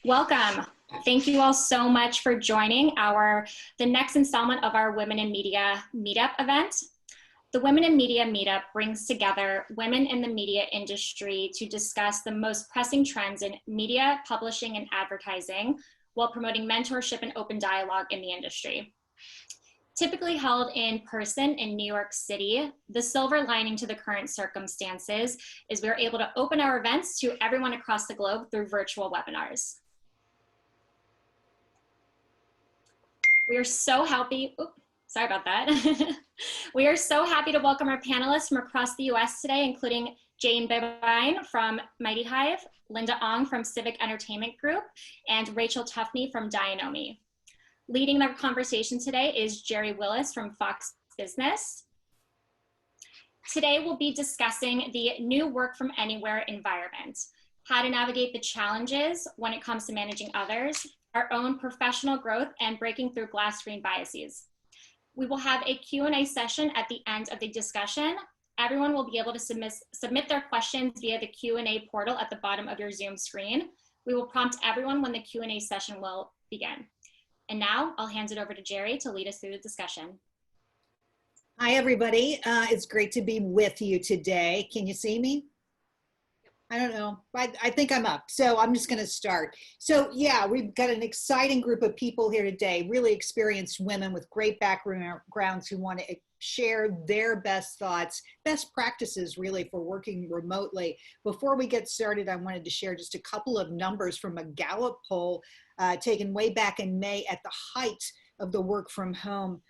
Welcome. Thank you all so much for joining the next installment of our Women in Media Meetup event. The Women in Media Meetup brings together women in the media industry to discuss the most pressing trends in media, publishing, and advertising while promoting mentorship and open dialogue in the industry. Typically held in person in New York City, the silver lining to the current circumstances is we're able to open our events to everyone across the globe through virtual webinars. We are so happy, sorry about that. We are so happy to welcome our panelists from across the US today, including Jayne Babine from MightyHive, Linda Ong from Civic Entertainment Group, and Rachel Tuffney from Dianomi. Leading the conversation today is Jerry Willis from Fox Business. Today we'll be discussing the new work from anywhere environment, how to navigate the challenges when it comes to managing others, our own professional growth, and breaking through glass screen biases. We will have a Q&A session at the end of the discussion. Everyone will be able to submit their questions via the Q&A portal at the bottom of your Zoom screen. We will prompt everyone when the Q&A session will begin. And now I'll hand it over to Jerry to lead us through the discussion. Hi, everybody. It's great to be with you today. Can you see me? I don't know. I think I'm up. So I'm just going to start. So yeah, we've got an exciting group of people here today, really experienced women with great backgrounds who want to share their best thoughts, best practices really for working remotely. Before we get started, I wanted to share just a couple of numbers from a Gallup poll taken way back in May at the height of the work from home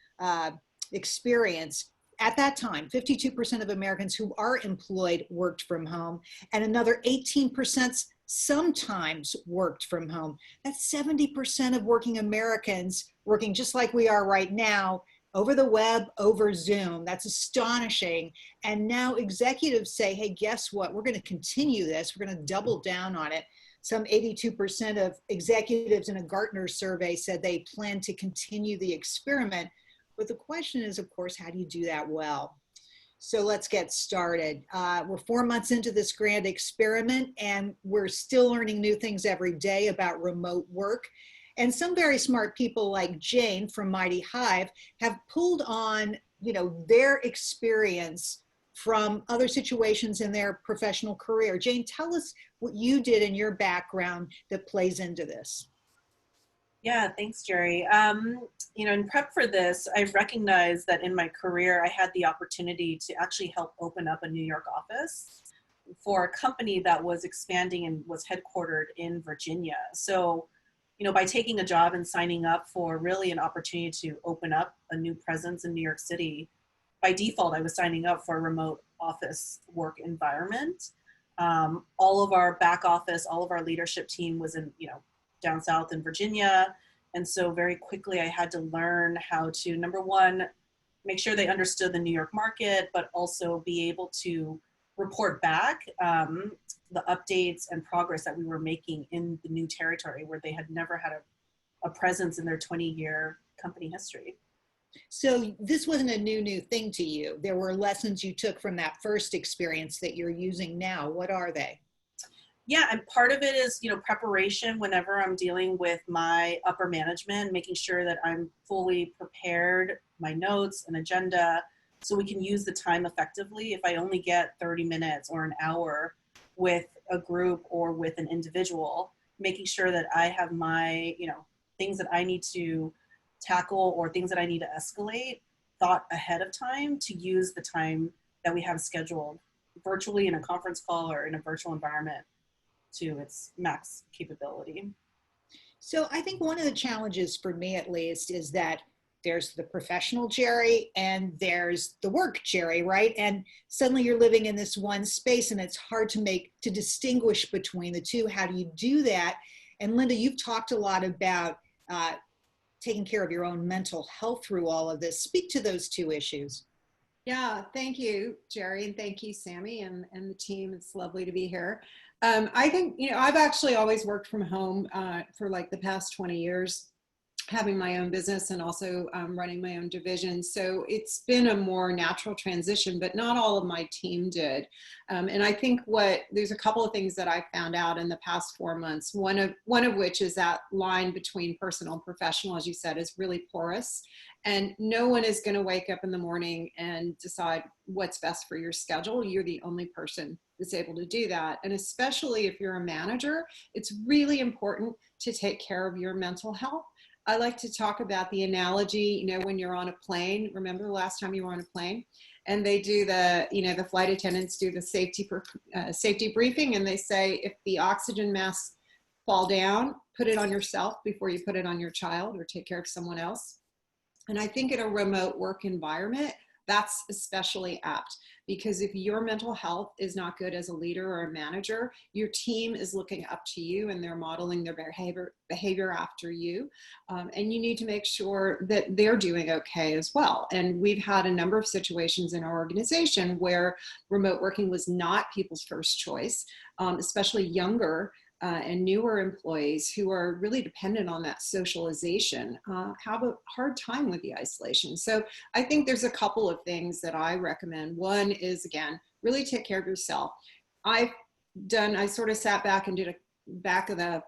experience. At that time, 52% of Americans who are employed worked from home, and another 18% sometimes worked from home. That's 70% of working Americans working just like we are right now, over the web, over Zoom. That's astonishing. And now executives say, hey, guess what? We're going to continue this. We're going to double down on it. Some 82% of executives in a Gartner survey said they plan to continue the experiment. But the question is, of course, how do you do that well? So let's get started. We're 4 months into this grand experiment, and we're still learning new things every day about remote work. And some very smart people like Jayne from MightyHive have pulled on, their experience from other situations in their professional career. Jayne, tell us what you did in your background that plays into this. Yeah, thanks, Jerry. In prep for this, I recognized that in my career, I had the opportunity to actually help open up a New York office for a company that was expanding and was headquartered in Virginia. So, by taking a job and signing up for really an opportunity to open up a new presence in New York City, by default, I was signing up for a remote office work environment. All of our back office, all of our leadership team was in, down south in Virginia. And so very quickly I had to learn how to, number one, make sure they understood the New York market, but also be able to report back the updates and progress that we were making in the new territory where they had never had a presence in their 20-year company history. So this wasn't a new thing to you. There were lessons you took from that first experience that you're using now. What are they? Yeah, and part of it is, preparation whenever I'm dealing with my upper management, making sure that I'm fully prepared, my notes and agenda, so we can use the time effectively. If I only get 30 minutes or an hour with a group or with an individual, making sure that I have my, things that I need to tackle or things that I need to escalate thought ahead of time to use the time that we have scheduled virtually in a conference call or in a virtual environment to its max capability. So I think one of the challenges for me at least is that there's the professional Jerry and there's the work Jerry, right? And suddenly you're living in this one space and it's hard to distinguish between the two. How do you do that? And Linda, you've talked a lot about taking care of your own mental health through all of this. Speak to those two issues. Yeah, thank you, Jerry, and thank you, Sammy, and the team. It's lovely to be here. I think, I've actually always worked from home for like the past 20 years. having my own business and also running my own division. So it's been a more natural transition, but not all of my team did. And I think there's a couple of things that I found out in the past 4 months. One of which is that line between personal and professional, as you said, is really porous. And no one is going to wake up in the morning and decide what's best for your schedule. You're the only person that's able to do that. And especially if you're a manager, it's really important to take care of your mental health. I like to talk about the analogy, when you're on a plane. Remember the last time you were on a plane? And they do the flight attendants do the safety briefing, and they say, if the oxygen masks fall down, put it on yourself before you put it on your child or take care of someone else. And I think in a remote work environment, that's especially apt, because if your mental health is not good as a leader or a manager, your team is looking up to you and they're modeling their behavior after you. And you need to make sure that they're doing okay as well. And we've had a number of situations in our organization where remote working was not people's first choice, especially younger and newer employees who are really dependent on that socialization have a hard time with the isolation. So I think there's a couple of things that I recommend. One is, again, really take care of yourself. I sort of sat back and did a back of the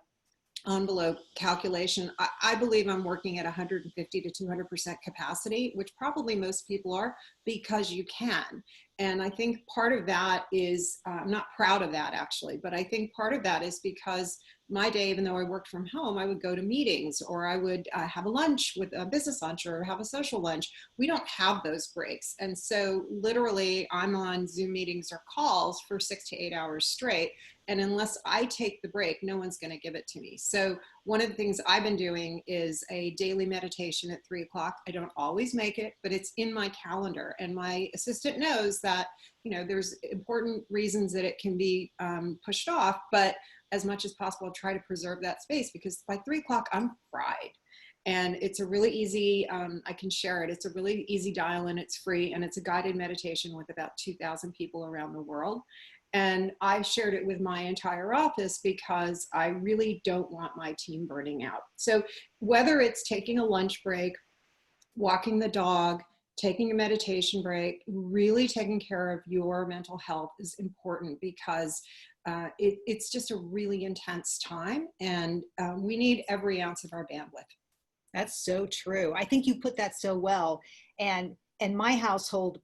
envelope calculation. I believe I'm working at 150 to 200% capacity, which probably most people are, because you can. And I think part of that is, I'm not proud of that actually, but I think part of that is because my day, even though I worked from home, I would go to meetings, or I would have a lunch with a business lunch, or have a social lunch. We don't have those breaks. And so literally I'm on Zoom meetings or calls for 6 to 8 hours straight. And unless I take the break, no one's going to give it to me. So one of the things I've been doing is a daily meditation at 3 o'clock. I don't always make it, but it's in my calendar. And my assistant knows that, there's important reasons that it can be pushed off, but as much as possible, try to preserve that space, because by 3 o'clock, I'm fried. And it's a really easy, I can share it. It's a really easy dial in, it's free, and it's a guided meditation with about 2,000 people around the world. And I shared it with my entire office because I really don't want my team burning out. So whether it's taking a lunch break, walking the dog, taking a meditation break, really taking care of your mental health is important, because it's just a really intense time, and we need every ounce of our bandwidth. That's so true. I think you put that so well. And my household,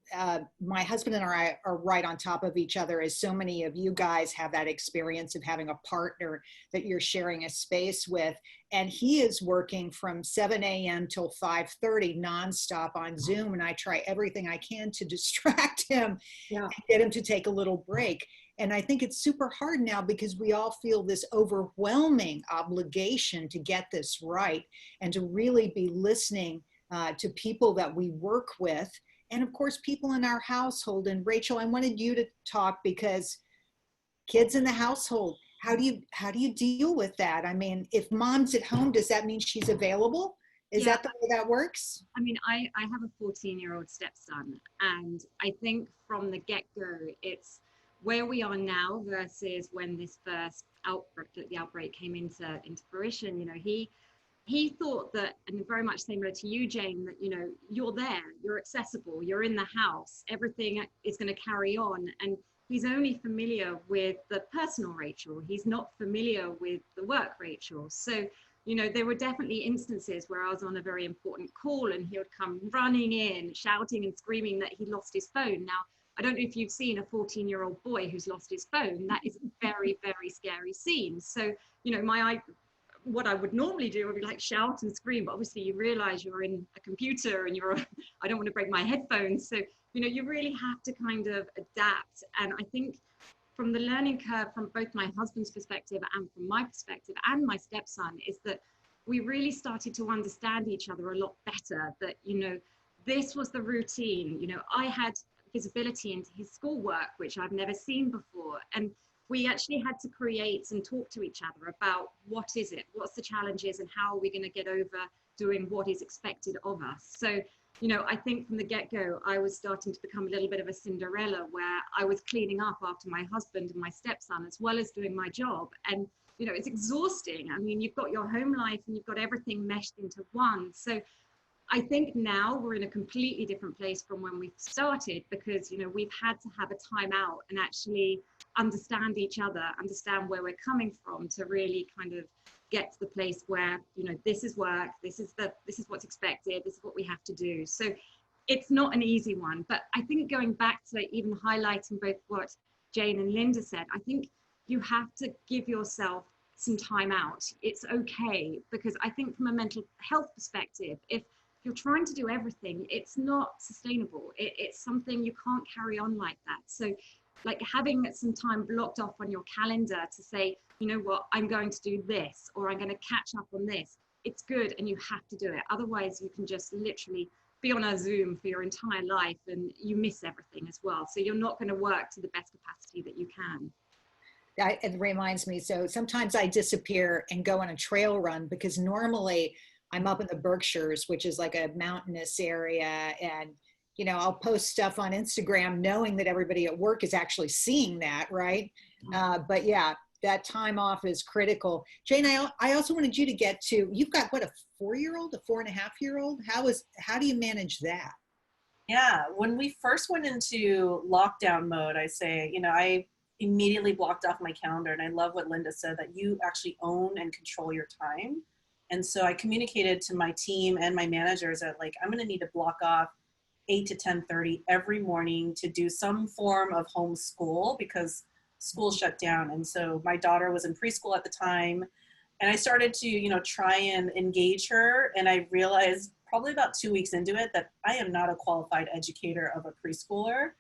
my husband and I are right on top of each other, as so many of you guys have that experience of having a partner that you're sharing a space with. And he is working from 7 a.m. till 5:30 nonstop on Zoom. And I try everything I can to distract him and get him to take a little break. And I think it's super hard now, because we all feel this overwhelming obligation to get this right and to really be listening to people that we work with, and of course people in our household. And Rachel, I wanted you to talk, because kids in the household, how do you deal with that? I mean, if mom's at home, does that mean she's available? Is that the way that works? I mean, I have a 14-year-old stepson, and I think from the get-go, it's where we are now versus when this first outbreak came into fruition. He thought that, and very much similar to you, Jayne, that, you're there, you're accessible, you're in the house, everything is going to carry on. And he's only familiar with the personal Rachel. He's not familiar with the work Rachel. So, there were definitely instances where I was on a very important call and he would come running in, shouting and screaming that he lost his phone. Now, I don't know if you've seen a 14-year-old boy who's lost his phone. That is a very, very scary scene. So, what I would normally do would be like shout and scream, but obviously you realize you're in a computer and I don't want to break my headphones. So, you really have to kind of adapt. And I think from the learning curve, from both my husband's perspective and from my perspective and my stepson, is that we really started to understand each other a lot better, that, this was the routine. I had visibility into his schoolwork, which I've never seen before. And we actually had to create and talk to each other about what is it, what's the challenges, and how are we going to get over doing what is expected of us. So, I think from the get-go, I was starting to become a little bit of a Cinderella, where I was cleaning up after my husband and my stepson, as well as doing my job. And, you know, it's exhausting. I mean, you've got your home life and you've got everything meshed into one. So I think now we're in a completely different place from when we started, because, you know, we've had to have a time out and actually understand each other, understand where we're coming from, to really kind of get to the place where, you know, this is work, this is what's expected, this is what we have to do. So it's not an easy one, but I think going back to even highlighting both what Jayne and Linda said, I think you have to give yourself some time out. It's okay, because I think from a mental health perspective, if you're trying to do everything, it's not sustainable. It's something you can't carry on like that. So like having some time blocked off on your calendar to say, you know what, I'm going to do this, or I'm going to catch up on this. It's good, and you have to do it. Otherwise you can just literally be on a Zoom for your entire life and you miss everything as well. So you're not going to work to the best capacity that you can. It reminds me, so sometimes I disappear and go on a trail run, because normally I'm up in the Berkshires, which is like a mountainous area, and you know, I'll post stuff on Instagram knowing that everybody at work is actually seeing that, right? But yeah, that time off is critical. Jayne, I also wanted you to get to, you've got what, a 4-year-old, a 4.5-year-old? How do you manage that? Yeah, when we first went into lockdown mode, I say, you know, I immediately blocked off my calendar, and I love what Linda said, that you actually own and control your time. And so I communicated to my team and my managers that, like, I'm going to need to block off 8 to 10:30 every morning to do some form of homeschool, because school shut down. And so my daughter was in preschool at the time, and I started to, you know, try and engage her. And I realized probably about 2 weeks into it that I am not a qualified educator of a preschooler.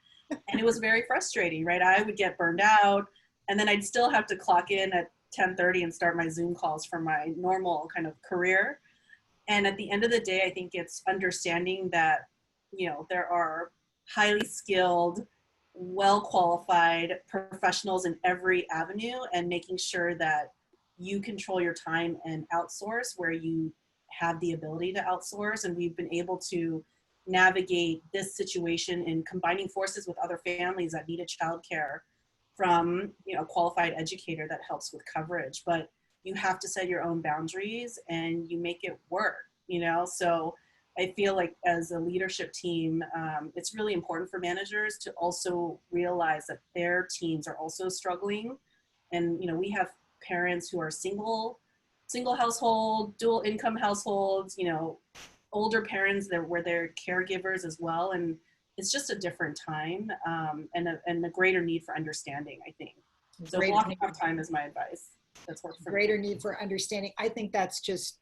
And it was very frustrating, right? I would get burned out, and then I'd still have to clock in at 10:30 and start my Zoom calls for my normal kind of career. And at the end of the day, I think it's understanding that, you know, there are highly skilled, well-qualified professionals in every avenue, and making sure that you control your time and outsource where you have the ability to outsource. And we've been able to navigate this situation in combining forces with other families that needed childcare from, you know, a qualified educator that helps with coverage. But you have to set your own boundaries and you make it work, you know? So I feel like as a leadership team, it's really important for managers to also realize that their teams are also struggling. And, you know, we have parents who are single household, dual income households, you know, older parents where they're caregivers as well. And it's just a different time, and a greater need for understanding, I think. So blocking off time is my advice. That's worked for me. Greater need for understanding. I think that's just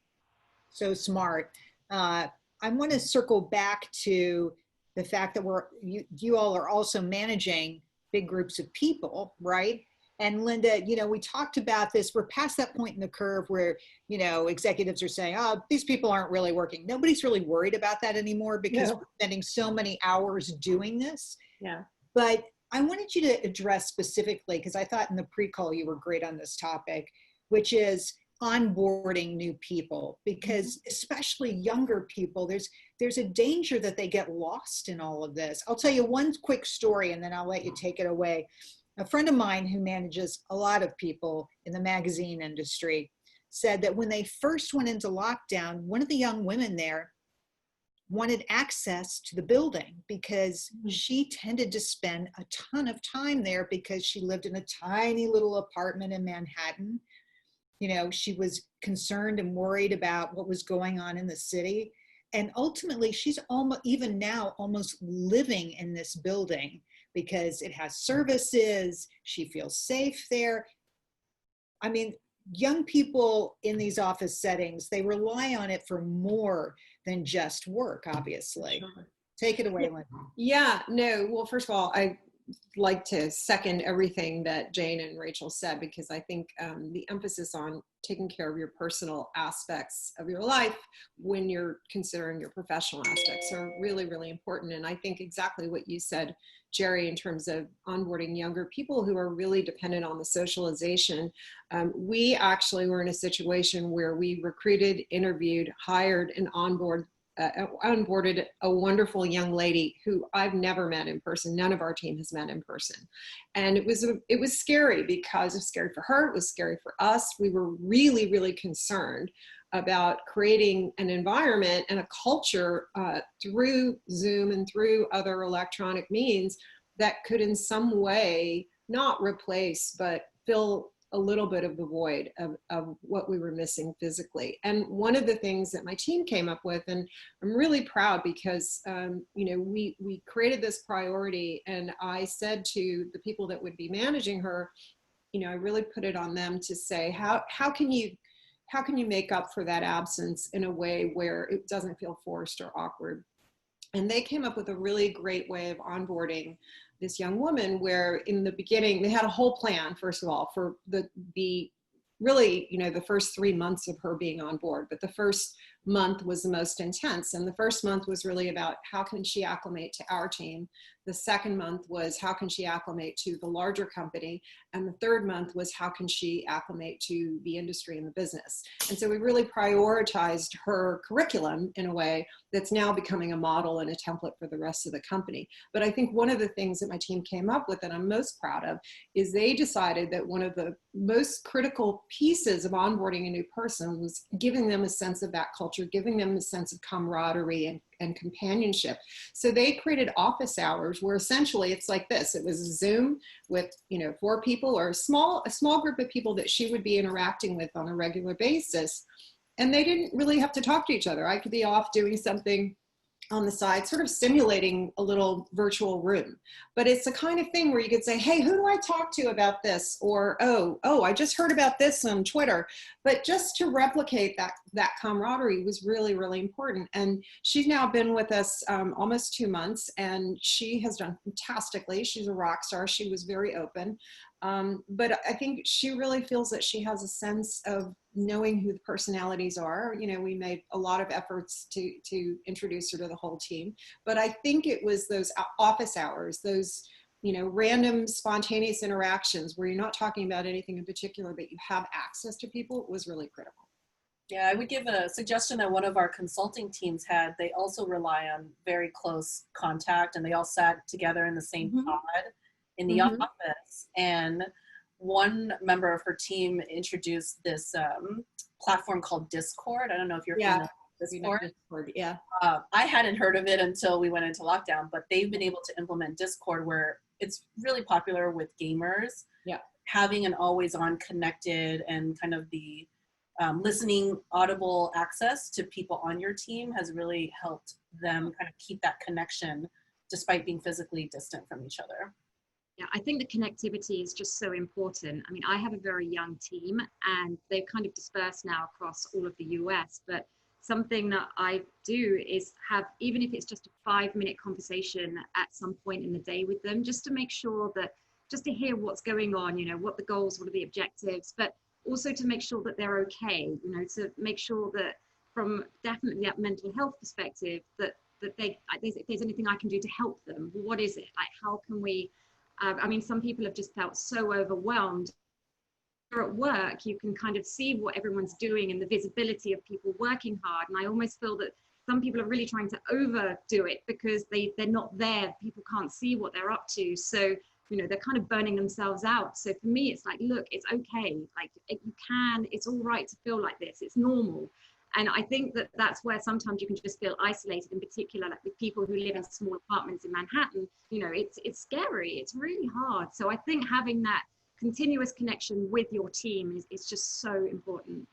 so smart. I want to circle back to the fact that you all are also managing big groups of people, right? And Linda, you know, we talked about this. We're past that point in the curve where, you know, executives are saying, oh, these people aren't really working. Nobody's really worried about that anymore, because we're spending so many hours doing this. Yeah. But I wanted you to address specifically, because I thought in the pre-call you were great on this topic, which is onboarding new people, because especially younger people, there's a danger that they get lost in all of this. I'll tell you one quick story and then I'll let you take it away. A friend of mine who manages a lot of people in the magazine industry said that when they first went into lockdown, one of the young women there wanted access to the building because she tended to spend a ton of time there because she lived in a tiny little apartment in Manhattan. You know, she was concerned and worried about what was going on in the city. And ultimately, she's even now almost living in this building because it has services. She feels safe there. I mean, young people in these office settings, they rely on it for more than just work, obviously. Sure. Take it away, Linda. Yeah, no, well, first of all, I like to second everything that Jayne and Rachel said, because I think the emphasis on taking care of your personal aspects of your life when you're considering your professional aspects are really, really important. And I think exactly what you said, Jerry, in terms of onboarding younger people who are really dependent on the socialization. We actually were in a situation where we recruited, interviewed, hired, and onboarded onboarded a wonderful young lady who I've never met in person. None of our team has met in person. And it was scary because it was scary for her. It was scary for us. We were really, really concerned about creating an environment and a culture through Zoom and through other electronic means that could in some way not replace, but fill a little bit of the void of what we were missing physically. And one of the things that my team came up with, and I'm really proud because, we created this priority, and I said to the people that would be managing her, I really put it on them to say, how can you make up for that absence in a way where it doesn't feel forced or awkward? And they came up with a really great way of onboarding this young woman, where in the beginning, they had a whole plan, first of all, for the really, the first 3 months of her being on board. But the first month was the most intense. And the first month was really about how can she acclimate to our team. The second month was how can she acclimate to the larger company. And the third month was how can she acclimate to the industry and the business. And so we really prioritized her curriculum in a way that's now becoming a model and a template for the rest of the company. But I think one of the things that my team came up with that I'm most proud of is they decided that one of the most critical pieces of onboarding a new person was giving them a sense of that culture, giving them a sense of camaraderie and companionship. So they created office hours where essentially it's like this. It was a Zoom with 4 people or a small group of people that she would be interacting with on a regular basis. And they didn't really have to talk to each other. I could be off doing something on the side, sort of simulating a little virtual room. But it's the kind of thing where you could say, hey, who do I talk to about this? Or, oh, I just heard about this on Twitter. But just to replicate that camaraderie was really, really important. And she's now been with us almost 2 months, and she has done fantastically. She's a rock star. She was very open. But I think she really feels that she has a sense of knowing who the personalities are. We made a lot of efforts to introduce her to the whole team, but I think it was those office hours, those, random spontaneous interactions where you're not talking about anything in particular, but you have access to people was really critical. Yeah, I would give a suggestion that one of our consulting teams had. They also rely on very close contact, and they all sat together in the same pod in the office. And one member of her team introduced this platform called Discord. I don't know if you're familiar with Discord. Yeah. I hadn't heard of it until we went into lockdown, but they've been able to implement Discord where it's really popular with gamers. Yeah. Having an always on connected and kind of the listening audible access to people on your team has really helped them kind of keep that connection despite being physically distant from each other. Yeah, I think the connectivity is just so important. I mean, I have a very young team and they've kind of dispersed now across all of the US, but something that I do is have, even if it's just a 5-minute conversation at some point in the day with them, just to make sure that, just to hear what's going on, what the goals, what are the objectives, but also to make sure that they're okay, to make sure that from definitely that mental health perspective, that if there's anything I can do to help them, what is it? Like, how can we, some people have just felt so overwhelmed. You're at work, you can kind of see what everyone's doing and the visibility of people working hard. And I almost feel that some people are really trying to overdo it because they're not there. People can't see what they're up to. So, they're kind of burning themselves out. So for me, it's like, look, it's okay. Like it's all right to feel like this. It's normal. And I think that that's where sometimes you can just feel isolated, in particular, like with people who live in small apartments in Manhattan. It's scary. It's really hard. So I think having that continuous connection with your team is just so important.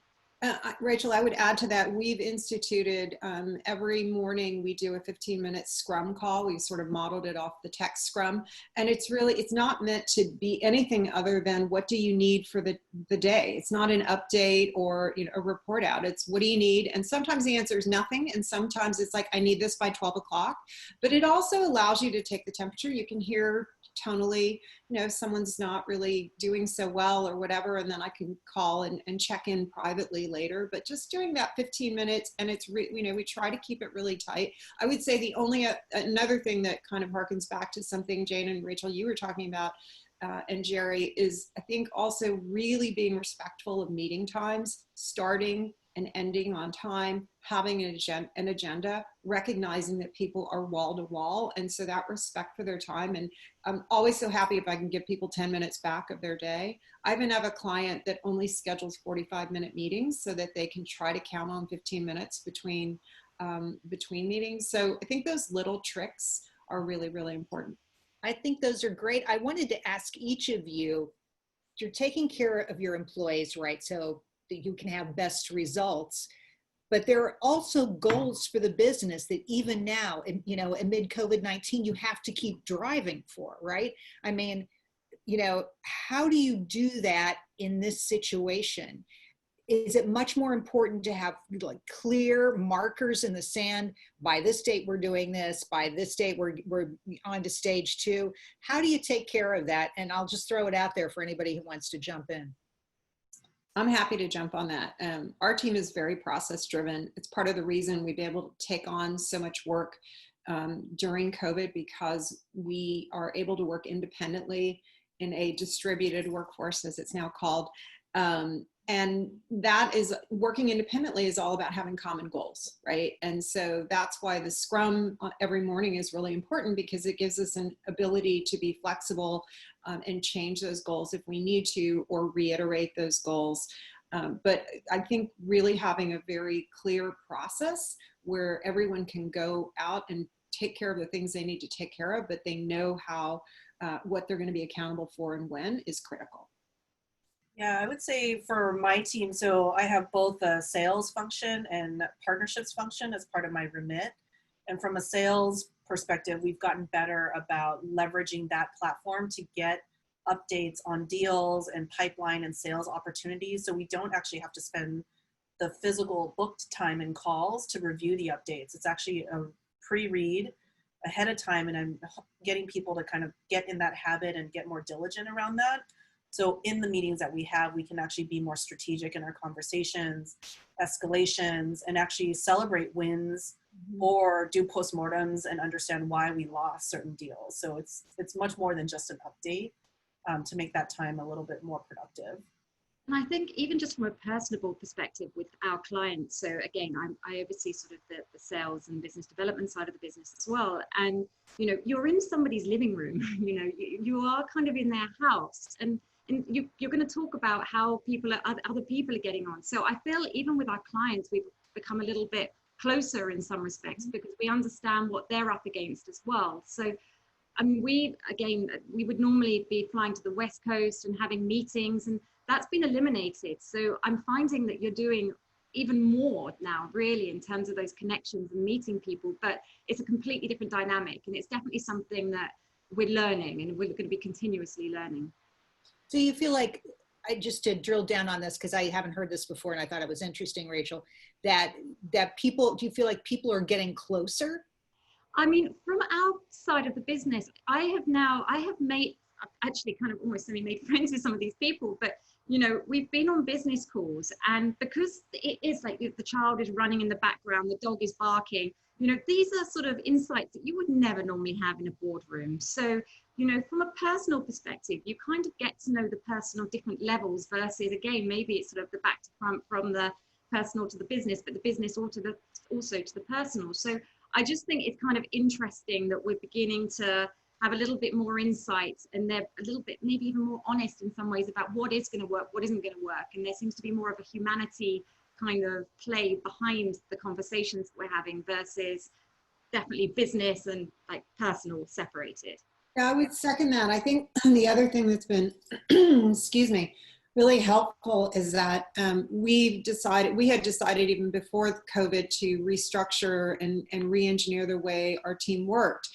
Rachel, I would add to that, we've instituted every morning we do a 15-minute scrum call. We sort of modeled it off the tech scrum. And it's not meant to be anything other than what do you need for the day. It's not an update or a report out. It's what do you need? And sometimes the answer is nothing. And sometimes it's like, I need this by 12 o'clock. But it also allows you to take the temperature. You can hear tonally, if someone's not really doing so well or whatever, and then I can call and check in privately later. But just doing that 15 minutes, and it's we try to keep it really tight. I would say the only another thing that kind of harkens back to something Jayne and Rachel you were talking about, and Jerry, is I think also really being respectful of meeting times, starting and ending on time, having an agenda, recognizing that people are wall to wall. And so that respect for their time. And I'm always so happy if I can give people 10 minutes back of their day. I even have a client that only schedules 45-minute meetings so that they can try to count on 15 minutes between meetings. So I think those little tricks are really, really important. I think those are great. I wanted to ask each of you, you're taking care of your employees, right? So that you can have best results, but there are also goals for the business that even now, you know, amid COVID-19, you have to keep driving for, right? I mean, you know, how do you do that in this situation? Is it much more important to have like clear markers in the sand? By this date, we're doing this. By this date, we're on to stage 2. How do you take care of that? And I'll just throw it out there for anybody who wants to jump in. I'm happy to jump on that. Our team is very process driven. It's part of the reason we've been able to take on so much work during COVID, because we are able to work independently in a distributed workforce, as it's now called. And that is, working independently is all about having common goals, right? And so that's why the Scrum every morning is really important, because it gives us an ability to be flexible and change those goals if we need to, or reiterate those goals. But I think really having a very clear process where everyone can go out and take care of the things they need to take care of, but they know how, what they're going to be accountable for and when, is critical. Yeah, I would say for my team, so I have both a sales function and partnerships function as part of my remit. And from a sales perspective, we've gotten better about leveraging that platform to get updates on deals and pipeline and sales opportunities. So we don't actually have to spend the physical booked time in calls to review the updates. It's actually a pre-read ahead of time, and I'm getting people to kind of get in that habit and get more diligent around that. So in the meetings that we have, we can actually be more strategic in our conversations, escalations, and actually celebrate wins or do postmortems and understand why we lost certain deals. So it's much more than just an update to make that time a little bit more productive. And I think even just from a personable perspective with our clients, so again, I oversee sort of the sales and business development side of the business as well. And, you know, you're in somebody's living room, you know, you are kind of in their house, and you're going to talk about how other people are getting on. So I feel even with our clients, we've become a little bit closer in some respects, because we understand what they're up against as well. So I mean, we would normally be flying to the West Coast and having meetings, and that's been eliminated. So I'm finding that you're doing even more now, really, in terms of those connections and meeting people, but it's a completely different dynamic, and it's definitely something that we're learning, and we're going to be continuously learning. So you feel like, just to drill down on this, because I haven't heard this before and I thought it was interesting, Rachel, that people, do you feel like people are getting closer? I mean, from our side of the business, I have made, actually kind of almost semi-made friends with some of these people, but you know, we've been on business calls, and because it is like the child is running in the background, the dog is barking, you know, these are sort of insights that you would never normally have in a boardroom. So, you know, from a personal perspective, you kind of get to know the person on different levels versus, again, maybe it's sort of the back to front, from the personal to the business, but the business also to the personal. So I just think it's kind of interesting that we're beginning to have a little bit more insight, and they're a little bit, maybe even more honest in some ways about what is going to work, what isn't going to work. And there seems to be more of a humanity kind of play behind the conversations that we're having versus definitely business and like personal separated. Yeah, I would second that. I think the other thing that's been, excuse me, really helpful is that we had decided even before COVID to restructure and re-engineer the way our team worked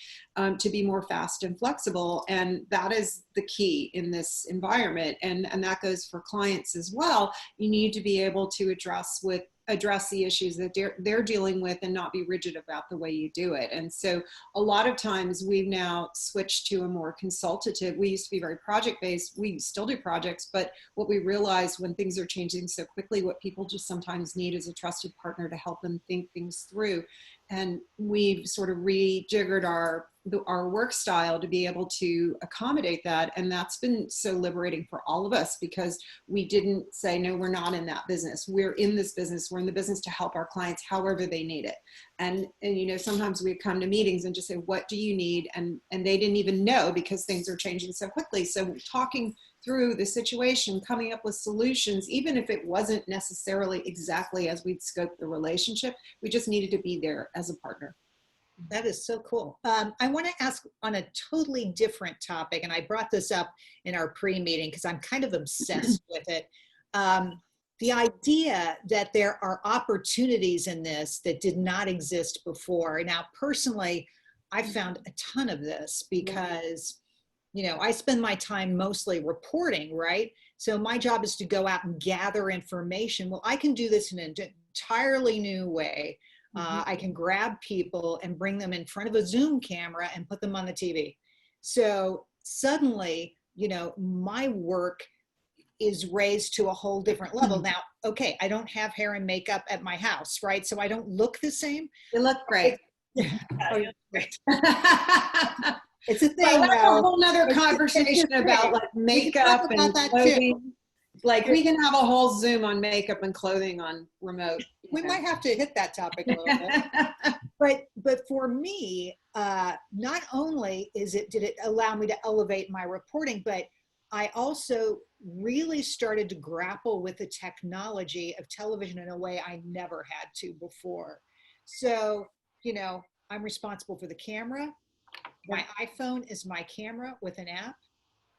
to be more fast and flexible. And that is the key in this environment. And that goes for clients as well. You need to be able to address the issues that they're dealing with and not be rigid about the way you do it. And so a lot of times we've now switched to a more consultative. We used to be very project-based. We still do projects, but what we realized when things are changing so quickly, what people just sometimes need is a trusted partner to help them think things through. And we've sort of rejiggered our our work style to be able to accommodate that. And that's been so liberating for all of us, because we didn't say, no, we're not in that business. We're in this business. We're in the business to help our clients however they need it. And you know, sometimes we come to meetings and just say, what do you need? And they didn't even know, because things are changing so quickly. So talking through the situation, coming up with solutions, even if it wasn't necessarily exactly as we'd scoped the relationship, we just needed to be there as a partner. That is so cool. I want to ask on a totally different topic, and I brought this up in our pre-meeting because I'm kind of obsessed with it. The idea that there are opportunities in this that did not exist before. Now, personally, I found a ton of this because, you know, I spend my time mostly reporting, right? So my job is to go out and gather information. Well, I can do this in an entirely new way. I can grab people and bring them in front of a Zoom camera and put them on the TV. So suddenly, you know, my work is raised to a whole different level. Now, okay, I don't have hair and makeup at my house, right? So I don't look the same. You look great. Great. It's a thing. Well, that's a whole nother conversation about like makeup and clothing. Like we can have a whole Zoom on makeup and clothing on remote. We might have to hit that topic a little bit. But for me, not only did it allow me to elevate my reporting, but I also really started to grapple with the technology of television in a way I never had to before. So, you know, I'm responsible for the camera. My iPhone is my camera with an app.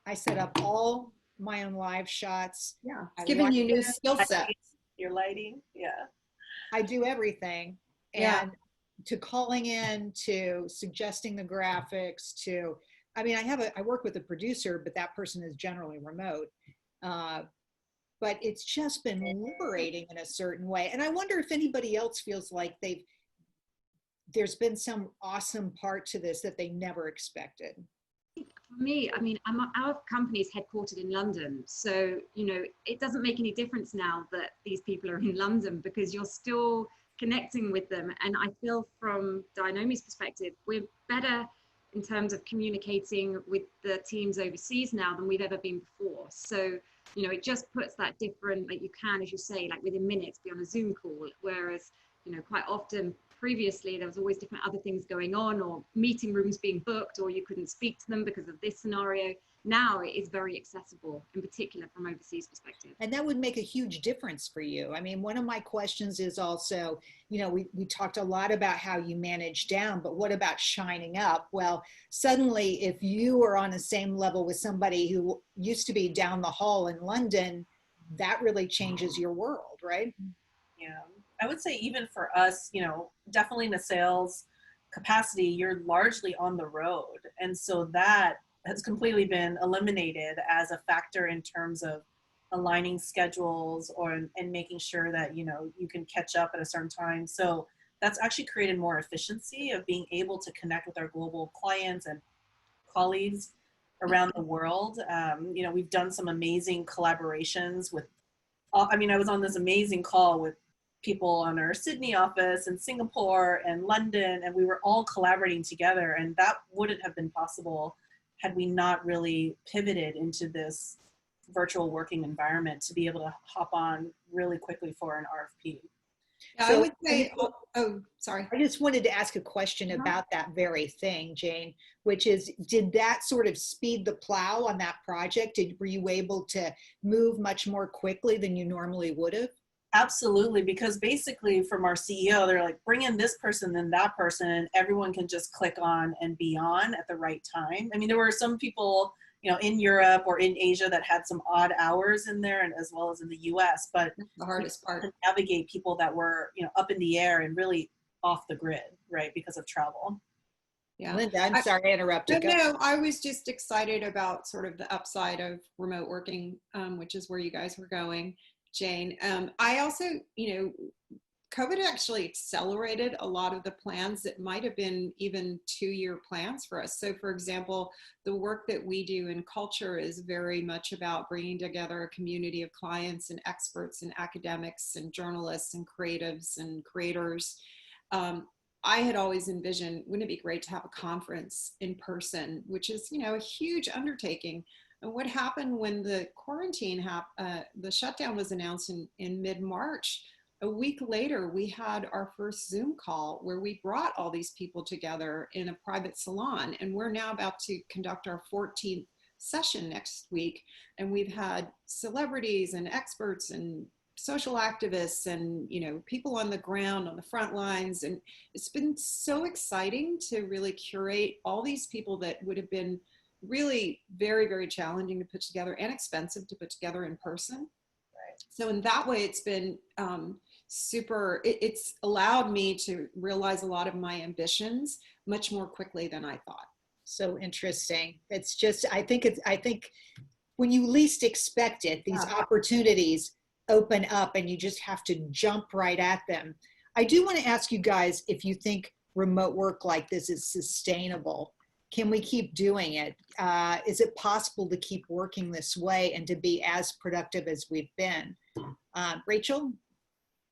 I set up all my own live shots. Yeah, it's giving you new skill sets. Your lighting, yeah. I do everything. And to calling in, to suggesting the graphics, to, I mean, I work with a producer, but that person is generally remote. But it's just been liberating in a certain way. And I wonder if anybody else feels like there's been some awesome part to this that they never expected. For me, I mean, our company is headquartered in London. So, you know, it doesn't make any difference now that these people are in London, because you're still connecting with them. And I feel from Dianomi's perspective, we're better in terms of communicating with the teams overseas now than we've ever been before. So, you know, it just puts that different, like you can, as you say, like within minutes be on a Zoom call. Whereas, you know, quite often previously there was always different other things going on, or meeting rooms being booked, or you couldn't speak to them because of this scenario. Now it is very accessible, in particular from overseas perspective. And that would make a huge difference for you. I mean, one of my questions is also, you know, we talked a lot about how you manage down, but what about shining up? Well, suddenly if you are on the same level with somebody who used to be down the hall in London, that really changes your world, right? Yeah, I would say even for us, you know, definitely in a sales capacity, you're largely on the road. And so that has completely been eliminated as a factor in terms of aligning schedules and making sure that, you know, you can catch up at a certain time. So that's actually created more efficiency of being able to connect with our global clients and colleagues around the world. You know, we've done some amazing collaborations with, I mean, I was on this amazing call with people on our Sydney office and Singapore and London, and we were all collaborating together. And that wouldn't have been possible had we not really pivoted into this virtual working environment to be able to hop on really quickly for an RFP. Yeah, So I would say, sorry. I just wanted to ask a question about that very thing, Jayne, which is, did that sort of speed the plow on that project? Were you able to move much more quickly than you normally would have? Absolutely, because basically from our CEO, they're like, bring in this person, then that person, and everyone can just click on and be on at the right time. I mean, there were some people, you know, in Europe or in Asia that had some odd hours in there, and as well as in the US, but the hardest part to navigate people that were, you know, up in the air and really off the grid, right, because of travel. Yeah, Linda, I'm sorry I interrupted. No, I was just excited about sort of the upside of remote working, which is where you guys were going, Jayne. I also, you know, COVID actually accelerated a lot of the plans that might have been even 2-year plans for us. So for example, the work that we do in culture is very much about bringing together a community of clients and experts and academics and journalists and creatives and creators. I had always envisioned, wouldn't it be great to have a conference in person, which is, you know, a huge undertaking. And what happened when the quarantine the shutdown was announced in mid-March, a week later, we had our first Zoom call where we brought all these people together in a private salon. And we're now about to conduct our 14th session next week. And we've had celebrities and experts and social activists and, you know, people on the ground, on the front lines. And it's been so exciting to really curate all these people that would have been really very, very challenging to put together and expensive to put together in person. So in that way, it's been it's allowed me to realize a lot of my ambitions much more quickly than I thought. So interesting. It's just, I think when you least expect it, these opportunities open up and you just have to jump right at them. I do want to ask you guys if you think remote work like this is sustainable. Can we keep doing it? Is it possible to keep working this way and to be as productive as we've been? Rachel?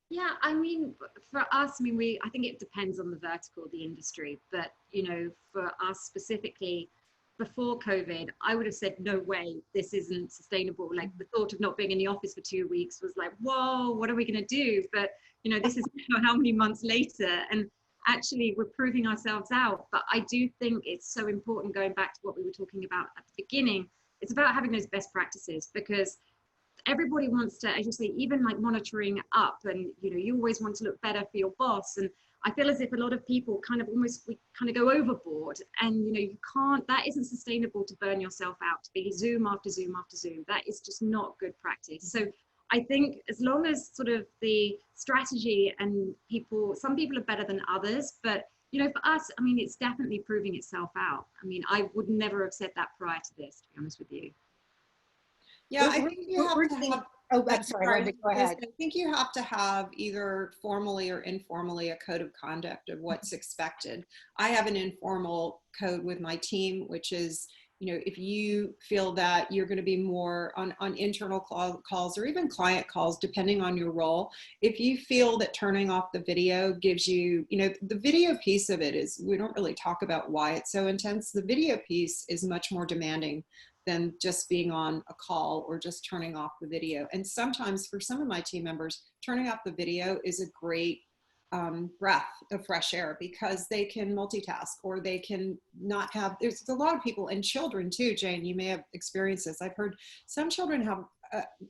Yeah, I mean, for us, I think it depends on the vertical, the industry, but, you know, for us specifically, before COVID, I would have said, no way, this isn't sustainable. Like the thought of not being in the office for 2 weeks was like, whoa, what are we going to do? But, you know, this is how many months later, and actually we're proving ourselves out. But I do think it's so important, going back to what we were talking about at the beginning, it's about having those best practices, because everybody wants to, as you say, even like monitoring up, and, you know, you always want to look better for your boss. And I feel as if a lot of people we go overboard, and, you know, you can't, that isn't sustainable to burn yourself out, to be Zoom after Zoom after Zoom. That is just not good practice. So I think as long as sort of the strategy and some people are better than others, but, you know, for us, I mean, it's definitely proving itself out. I mean, I would never have said that prior to this, to be honest with you. Yeah, I think you have to have. Oh, I'm sorry, Wendy, go ahead. I think you have to have either formally or informally a code of conduct of what's expected. I have an informal code with my team, which is, you know, if you feel that you're going to be more on internal calls or even client calls, depending on your role, if you feel that turning off the video gives you, you know, the video piece of it is, we don't really talk about why it's so intense. The video piece is much more demanding than just being on a call or just turning off the video. And sometimes for some of my team members, turning off the video is a great breath of fresh air, because they can multitask, or they can not have, there's a lot of people, and children too, Jayne, you may have experienced this. I've heard some children have,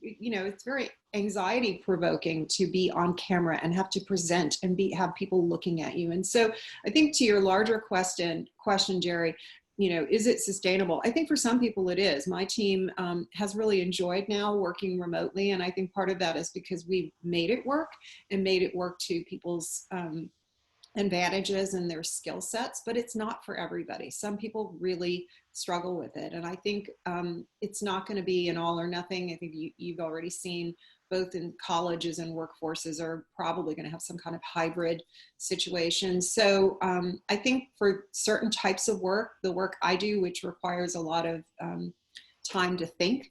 you know, it's very anxiety provoking to be on camera and have to present and have people looking at you. And so I think to your larger question, Jerry, you know, is it sustainable? I think for some people it is. My team has really enjoyed now working remotely. And I think part of that is because we made it work, and made it work to people's advantages and their skill sets, but it's not for everybody. Some people really struggle with it. And I think it's not going to be an all or nothing. I think you've already seen both in colleges and workforces are probably going to have some kind of hybrid situation. So I think for certain types of work, the work I do, which requires a lot of time to think,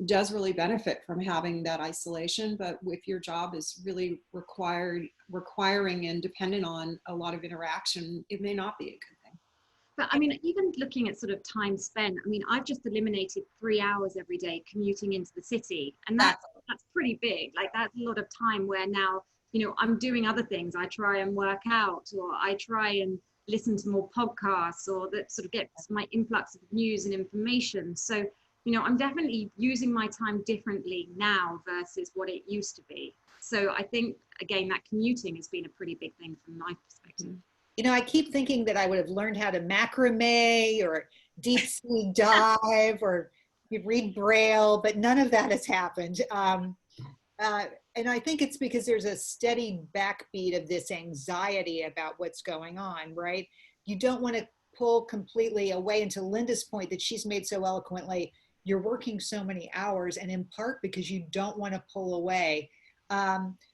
does really benefit from having that isolation. But if your job is really requiring and dependent on a lot of interaction, it may not be a good thing. But I mean, even looking at sort of time spent, I mean, I've just eliminated 3 hours every day commuting into the city. And that's pretty big. Like, that's a lot of time where now, you know, I'm doing other things. I try and work out, or I try and listen to more podcasts, or that sort of gets my influx of news and information. So, you know, I'm definitely using my time differently now versus what it used to be. So I think, again, that commuting has been a pretty big thing from my perspective. You know, I keep thinking that I would have learned how to macrame or deep sea dive or read Braille, but none of that has happened. And I think it's because there's a steady backbeat of this anxiety about what's going on, right? You don't want to pull completely away, and to Linda's point that she's made so eloquently, you're working so many hours, and in part because you don't want to pull away.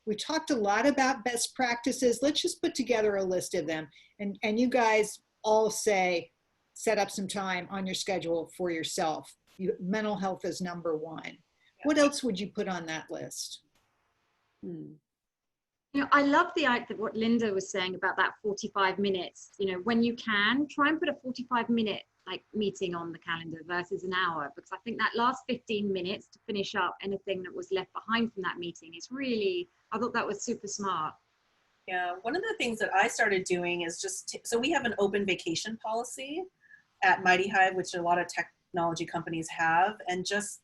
We talked a lot about best practices. Let's just put together a list of them. And you guys all say, set up some time on your schedule for yourself. Mental health is number one. What else would you put on that list? You know, I love the idea what Linda was saying about that 45 minutes. You know, when you can, try and put a 45-minute like meeting on the calendar versus an hour, because I think that last 15 minutes to finish up anything that was left behind from that meeting is really, I thought that was super smart. Yeah, one of the things that I started doing is just, so we have an open vacation policy at MightyHive, which a lot of technology companies have, and just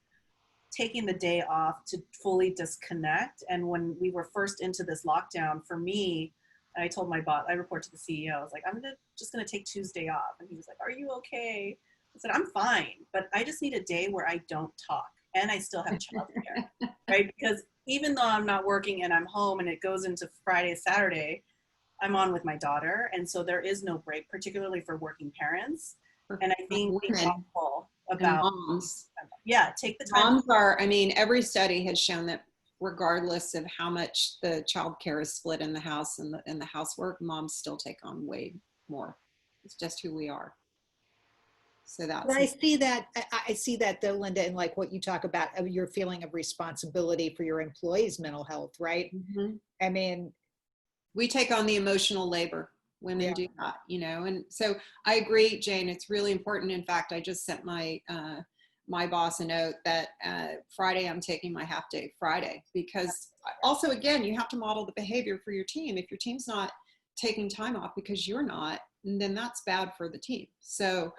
taking the day off to fully disconnect. And when we were first into this lockdown, for me, I told my boss, I report to the CEO, I was like, I'm just gonna take Tuesday off. And he was like, are you okay? I said, I'm fine, but I just need a day where I don't talk and I still have childcare, right? Because even though I'm not working and I'm home and it goes into Friday, Saturday, I'm on with my daughter. And so there is no break, particularly for working parents. And I think being thoughtful about moms. Yeah, take the time. Moms are, I mean, every study has shown that regardless of how much the child care is split in the house and the housework, moms still take on way more. It's just who we are. So that's. But I see that though, Linda, and like what you talk about, your feeling of responsibility for your employees' mental health, right? Mm-hmm. I mean, we take on the emotional labor. Women do that, you know, and so I agree, Jayne. It's really important. In fact, I just sent my my boss a note that Friday I'm taking my half day Friday, because also again you have to model the behavior for your team. If your team's not taking time off because you're not, then that's bad for the team. So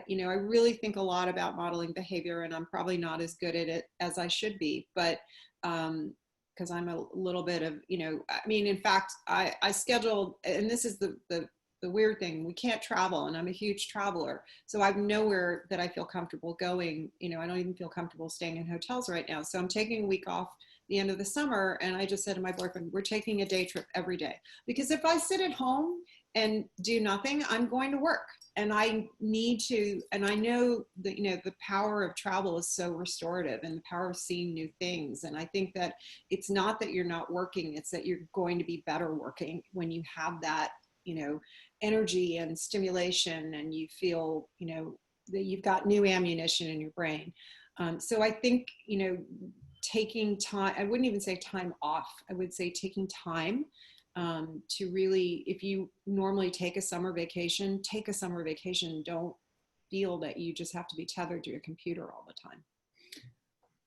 you know, I really think a lot about modeling behavior, and I'm probably not as good at it as I should be, but because I'm a little bit of, you know, I mean, in fact, I scheduled, and this is the weird thing, we can't travel, and I'm a huge traveler. So I've nowhere that I feel comfortable going. You know, I don't even feel comfortable staying in hotels right now. So I'm taking a week off the end of the summer. And I just said to my boyfriend, we're taking a day trip every day. Because if I sit at home and do nothing, I'm going to work. And I need to, and I know that, you know, the power of travel is so restorative, and the power of seeing new things. And I think that it's not that you're not working, it's that you're going to be better working when you have that, you know, energy and stimulation, and you feel, you know, that you've got new ammunition in your brain. So I think, you know, taking time, I wouldn't even say time off, I would say taking time to really, if you normally take a summer vacation, take a summer vacation. Don't feel that you just have to be tethered to your computer all the time.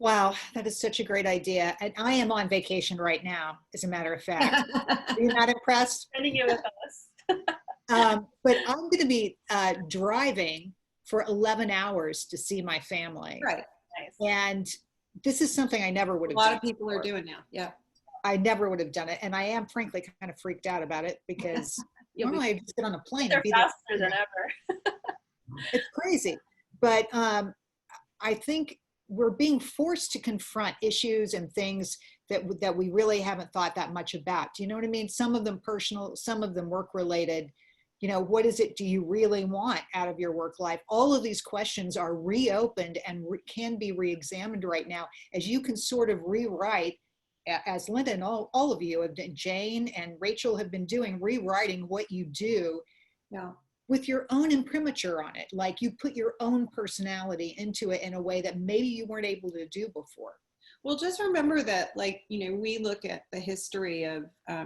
wow, that is such a great idea. And I am on vacation right now, as a matter of fact. Are you not impressed? Spending it with us. But I'm going to be driving for 11 hours to see my family. Right. Nice. And this is something I never would have done. A lot of people are doing now. Yeah. I never would have done it. And I am frankly kind of freaked out about it, because normally I just get on a plane They're and be faster there. than ever. It's crazy. But I think we're being forced to confront issues and things that we really haven't thought that much about. Do you know what I mean? Some of them personal, some of them work related. You know, what is it do you really want out of your work life? All of these questions are reopened and can be re-examined right now, as you can sort of rewrite, as Linda and all of you have done, Jayne and Rachel have been doing, rewriting what you do with your own imprimatur on it. Like you put your own personality into it in a way that maybe you weren't able to do before. Well, just remember that, like, you know, we look at the history of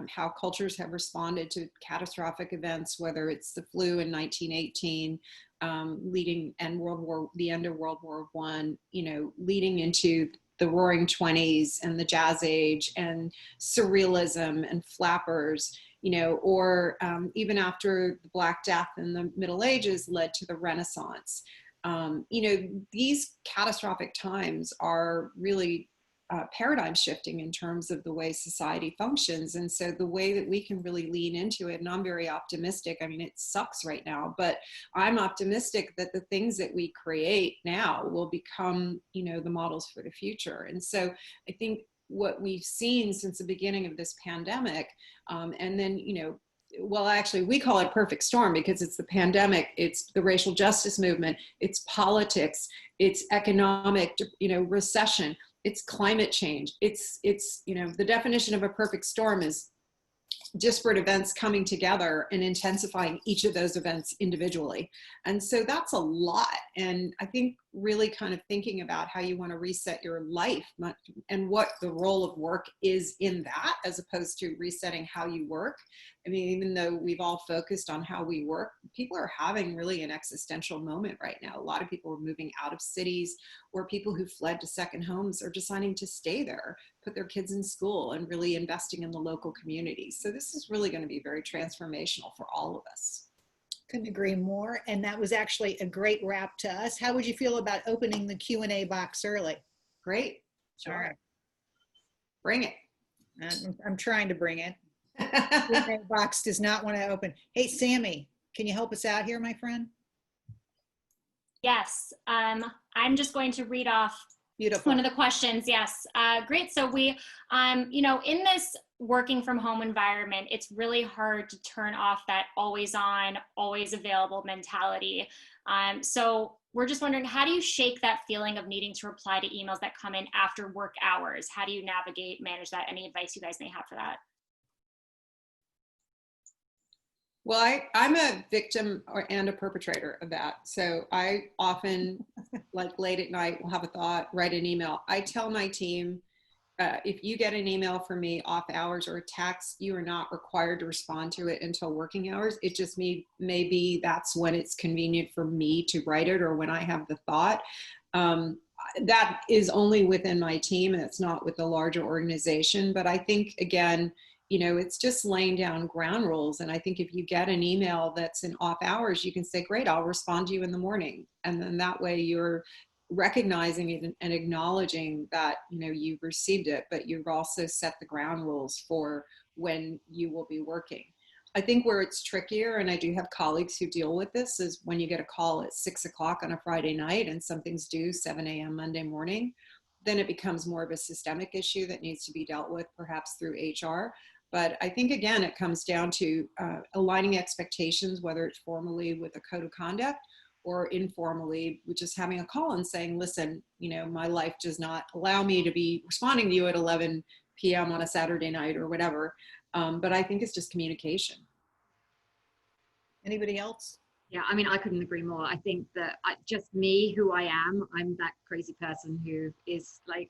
how cultures have responded to catastrophic events, whether it's the flu in 1918, leading and the end of World War I, you know, leading into the Roaring '20s and the Jazz Age and Surrealism and flappers, you know, or even after the Black Death in the Middle Ages led to the Renaissance. You know, these catastrophic times are really paradigm shifting in terms of the way society functions. And so the way that we can really lean into it, and I'm very optimistic. I mean, it sucks right now, but I'm optimistic that the things that we create now will become, you know, the models for the future. And so I think what we've seen since the beginning of this pandemic, and then, you know, well, actually, we call it perfect storm because it's the pandemic, it's the racial justice movement, it's politics, it's economic, you know, recession, it's climate change. It's, you know, the definition of a perfect storm is disparate events coming together and intensifying each of those events individually. And so that's a lot. And I think really kind of thinking about how you want to reset your life and what the role of work is in that, as opposed to resetting how you work. I mean, even though we've all focused on how we work, people are having really an existential moment right now. A lot of people are moving out of cities, or people who fled to second homes are deciding to stay there, put their kids in school, and really investing in the local communities. So this is really going to be very transformational for all of us. Couldn't agree more. And that was actually a great wrap to us. How would you feel about opening the Q&A box early? Great. All right. Bring it. I'm trying to bring it. Q&A box does not want to open. Hey, Sammy, can you help us out here, my friend? Yes, I'm just going to read off Beautiful. one of the questions. Yes, great. So we, you know, in this working from home environment, it's really hard to turn off that always on, always available mentality. So we're just wondering, how do you shake that feeling of needing to reply to emails that come in after work hours? How do you navigate, manage that? Any advice you guys may have for that? Well, I'm a victim and a perpetrator of that. So I often, like late at night, will have a thought, write an email. I tell my team, if you get an email from me off hours or a text, you are not required to respond to it until working hours. It just maybe that's when it's convenient for me to write it, or when I have the thought. That is only within my team, and it's not with the larger organization. But I think, again, you know, it's just laying down ground rules. And I think if you get an email that's in off hours, you can say, great, I'll respond to you in the morning. And then that way you're recognizing it and acknowledging that, you know, you've received it, but you've also set the ground rules for when you will be working. I think where it's trickier, and I do have colleagues who deal with this, is when you get a call at 6 o'clock on a Friday night and something's due 7 a.m. Monday morning, then it becomes more of a systemic issue that needs to be dealt with perhaps through HR. But I think, again, it comes down to aligning expectations, whether it's formally with a code of conduct or informally with just having a call and saying, listen, you know, my life does not allow me to be responding to you at 11 p.m. on a Saturday night or whatever. But I think it's just communication. Anybody else? Yeah, I mean, I couldn't agree more. I think that just me, who I am, I'm that crazy person who is like,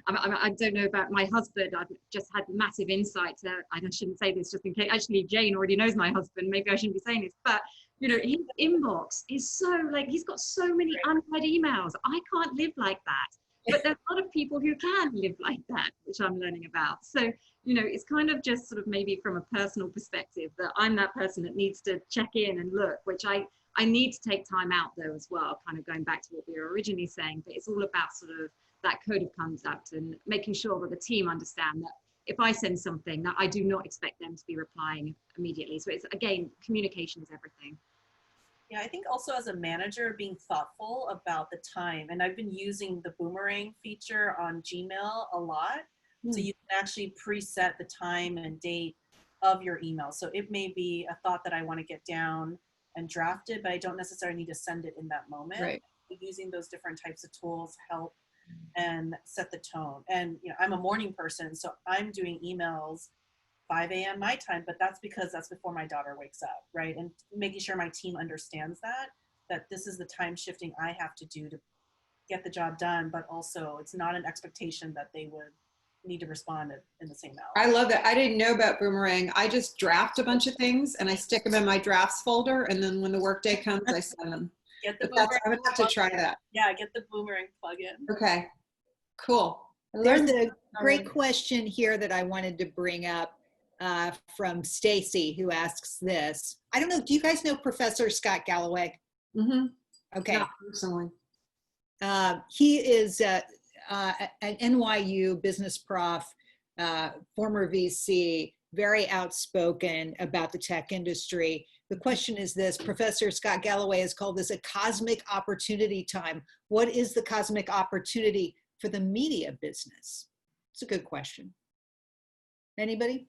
I don't know about my husband. I've just had massive insights. I shouldn't say this just in case. Actually, Jayne already knows my husband. Maybe I shouldn't be saying this, but you know, his inbox is so like, he's got so many unread emails. I can't live like that. But there's a lot of people who can live like that, which I'm learning about. So, you know, it's kind of just sort of maybe from a personal perspective that I'm that person that needs to check in and look, which I need to take time out though as well, kind of going back to what we were originally saying. But it's all about sort of that code of conduct and making sure that the team understand that if I send something, that I do not expect them to be replying immediately. So it's, again, communication is everything. Yeah, I think also as a manager, being thoughtful about the time. And I've been using the boomerang feature on Gmail a lot. So you can actually preset the time and date of your email. So it may be a thought that I want to get down and draft it, but I don't necessarily need to send it in that moment. Right. Using those different types of tools help and set the tone. And you know, I'm a morning person, so I'm doing emails 5 a.m. my time, but that's because that's before my daughter wakes up, right? And making sure my team understands that this is the time shifting I have to do to get the job done, but also it's not an expectation that they would need to respond in the same hour. I love that. I didn't know about Boomerang. I just draft a bunch of things and I stick them in my drafts folder, and then when the workday comes, I send them. Get the I'm gonna have to try that. Yeah, get the boomerang plugin. Okay, cool. There's a great question here that I wanted to bring up from Stacy, who asks this. I don't know, do you guys know Professor Scott Galloway? Mm-hmm. Okay. Not personally. He is an NYU business prof, former VC, very outspoken about the tech industry. The question is this: Professor Scott Galloway has called this a cosmic opportunity time. What is the cosmic opportunity for the media business? It's a good question. Anybody?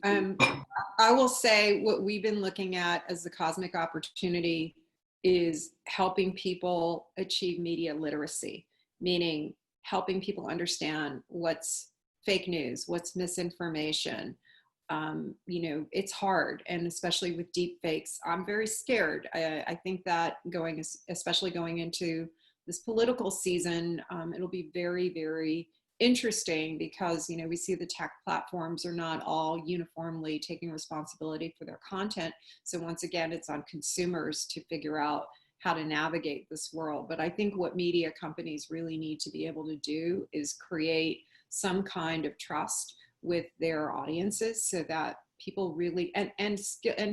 I will say what we've been looking at as the cosmic opportunity is helping people achieve media literacy, meaning helping people understand what's fake news, what's misinformation. You know, it's hard, and especially with deep fakes, I'm very scared. I think that especially going into this political season, it'll be very, very interesting because, you know, we see the tech platforms are not all uniformly taking responsibility for their content. So once again, it's on consumers to figure out how to navigate this world. But I think what media companies really need to be able to do is create some kind of trust with their audiences so that people really, and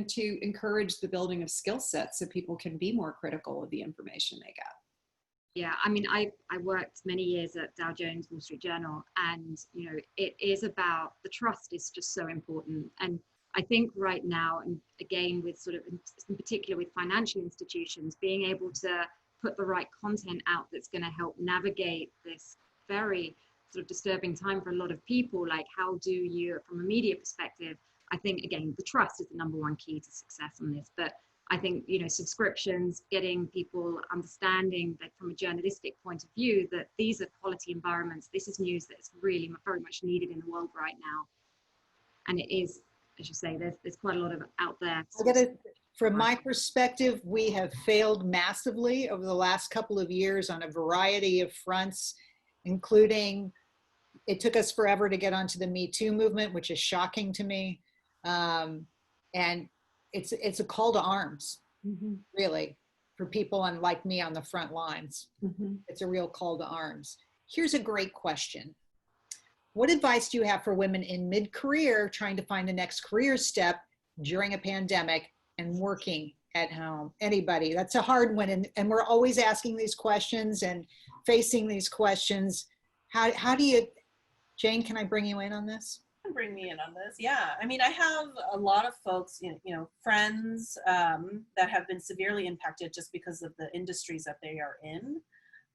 to encourage the building of skill sets so people can be more critical of the information they get. Yeah, I mean, I worked many years at Dow Jones, Wall Street Journal, and, you know, it is about the trust is just so important. And I think right now, and again, with sort of, in particular with financial institutions, being able to put the right content out that's going to help navigate this very sort of disturbing time for a lot of people, like how do you, from a media perspective, I think, again, the trust is the number one key to success on this. But I think, you know, subscriptions, getting people understanding that from a journalistic point of view, that these are quality environments. This is news that's really very much needed in the world right now. And it is, as you say, there's quite a lot of out there. From my perspective, we have failed massively over the last couple of years on a variety of fronts, including it took us forever to get onto the Me Too movement, which is shocking to me. And it's a call to arms, really, for people like me on the front lines. It's a real call to arms. Here's a great question. What advice do you have for women in mid-career trying to find the next career step during a pandemic and working at home? Anybody? That's a hard one. And we're always asking these questions and facing these questions. How do you, Jayne, can I bring you in on this? Bring me in on this. Yeah, I mean, I have a lot of folks, you know, friends that have been severely impacted just because of the industries that they are in.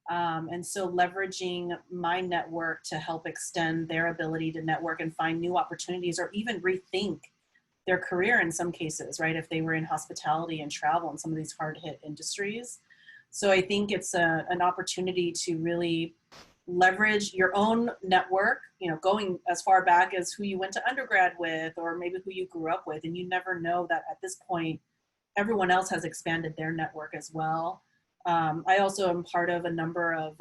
And so leveraging my network to help extend their ability to network and find new opportunities, or even rethink their career in some cases, right? If they were in hospitality and travel and some of these hard hit industries. So I think it's an opportunity to really leverage your own network, you know, going as far back as who you went to undergrad with, or maybe who you grew up with. And you never know that at this point, everyone else has expanded their network as well. I also am part of a number of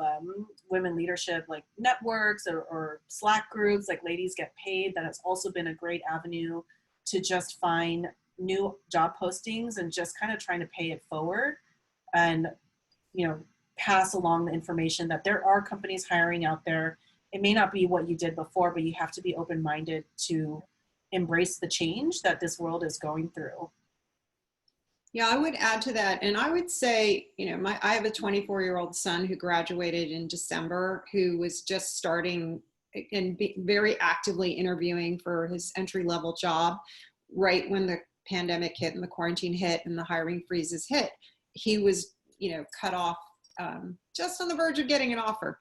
women leadership like networks or Slack groups, like Ladies Get Paid. That has also been a great avenue to just find new job postings and just kind of trying to pay it forward and, you know, pass along the information that there are companies hiring out there. It may not be what you did before, but you have to be open-minded to embrace the change that this world is going through. Yeah, I would add to that. And I would say, you know, I have a 24-year-old son who graduated in December, who was just starting and very actively interviewing for his entry-level job right when the pandemic hit and the quarantine hit and the hiring freezes hit. He was, you know, cut off just on the verge of getting an offer.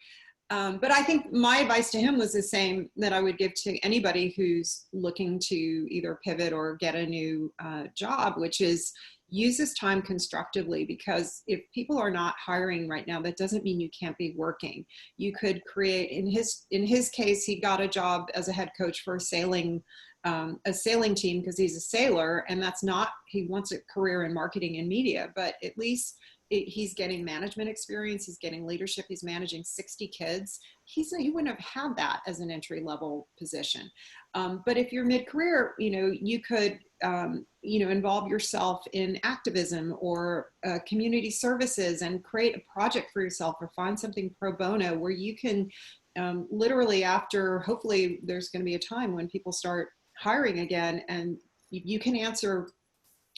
But I think my advice to him was the same that I would give to anybody who's looking to either pivot or get a new job, which is use this time constructively, because if people are not hiring right now, that doesn't mean you can't be working. You could create, in his case, he got a job as a head coach for a sailing team because he's a sailor, and that's not, he wants a career in marketing and media, but at least he's getting management experience, he's getting leadership, he's managing 60 kids. He wouldn't have had that as an entry-level position. But if you're mid-career, you know, you could, you know, involve yourself in activism or community services and create a project for yourself, or find something pro bono where you can literally, after, hopefully there's going to be a time when people start hiring again, and you can answer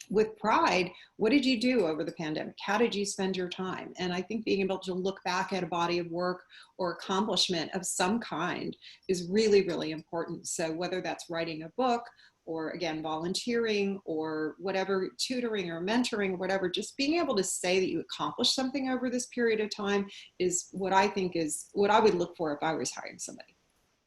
with pride, what did you do over the pandemic? How did you spend your time? And I think being able to look back at a body of work or accomplishment of some kind is really, really important. So whether that's writing a book, or again, volunteering, or whatever, tutoring or mentoring or whatever, just being able to say that you accomplished something over this period of time is what I think is what I would look for if I was hiring somebody.